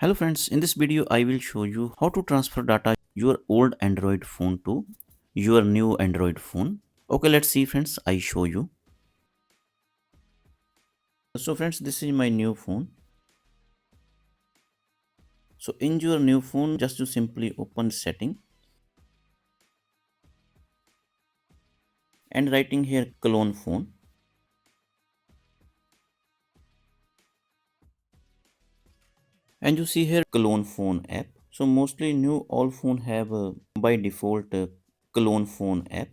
Hello friends, in this video I will show you how to transfer data your old Android phone to your new Android phone. Okay, let's see friends, I show you. So friends, this is my new phone. So in your new phone, just you simply open setting and writing here clone phone. And you see here clone phone app. So mostly new all phone have by default clone phone app.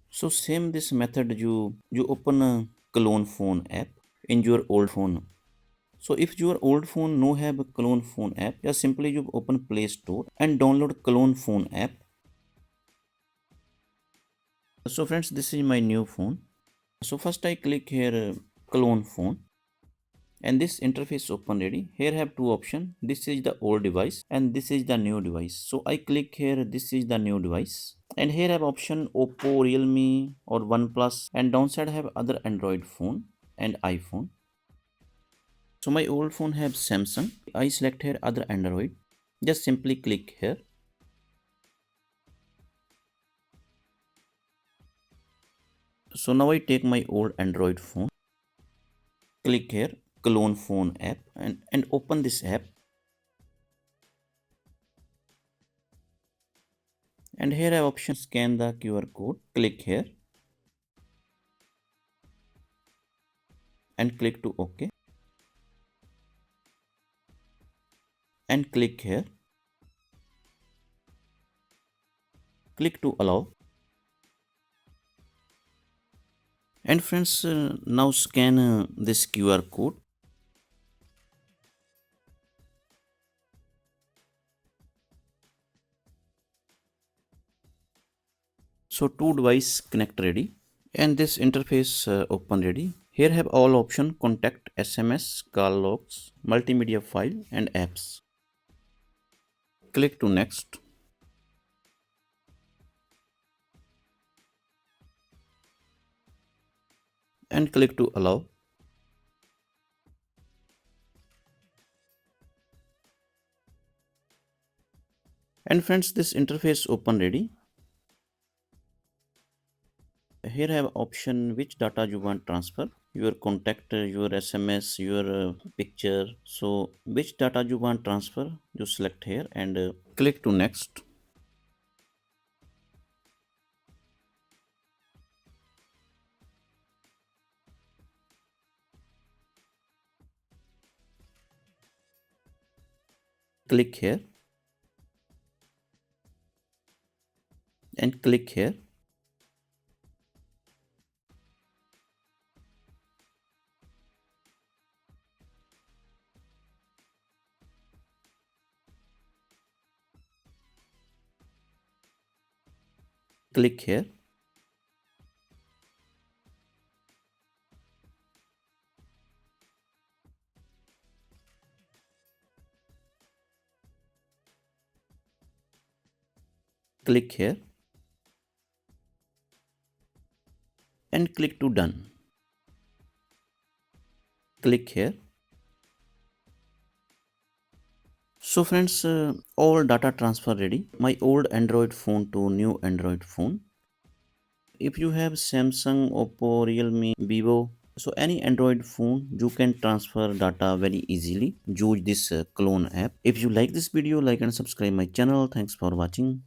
So same this method you open a clone phone app in your old phone. So if your old phone no have a clone phone app, just simply you open Play Store and download clone phone app. So friends, this is my new phone. So first I click here clone phone and this interface open ready. Here have two options. This is the old device and this is the new device. So I click here, this is the new device. And here have option Oppo, Realme or OnePlus, and downside have other Android phone and iPhone. So my old phone have Samsung. I select here other Android. Just simply click here. So now I take my old Android phone. Click here clone phone app and open this app. And here I have option scan the QR code. Click here and click to OK. And click here. Click to allow. And friends, now scan this QR code. So two device connect ready and this interface open ready. Here have all option contact, SMS, call logs, multimedia file and apps. Click to next and click to allow. And friends, this interface open ready. Here have option which data you want transfer, your contact, your SMS, your picture. So which data you want transfer, you select here and click to next. Click here and click here. Click here. Click here and click to done. Click here. So friends, all data transfer ready. My old Android phone to new Android phone. If you have Samsung, Oppo, Realme, Vivo, so any Android phone, you can transfer data very easily. Use this clone app. If you like this video, like and subscribe my channel. Thanks for watching.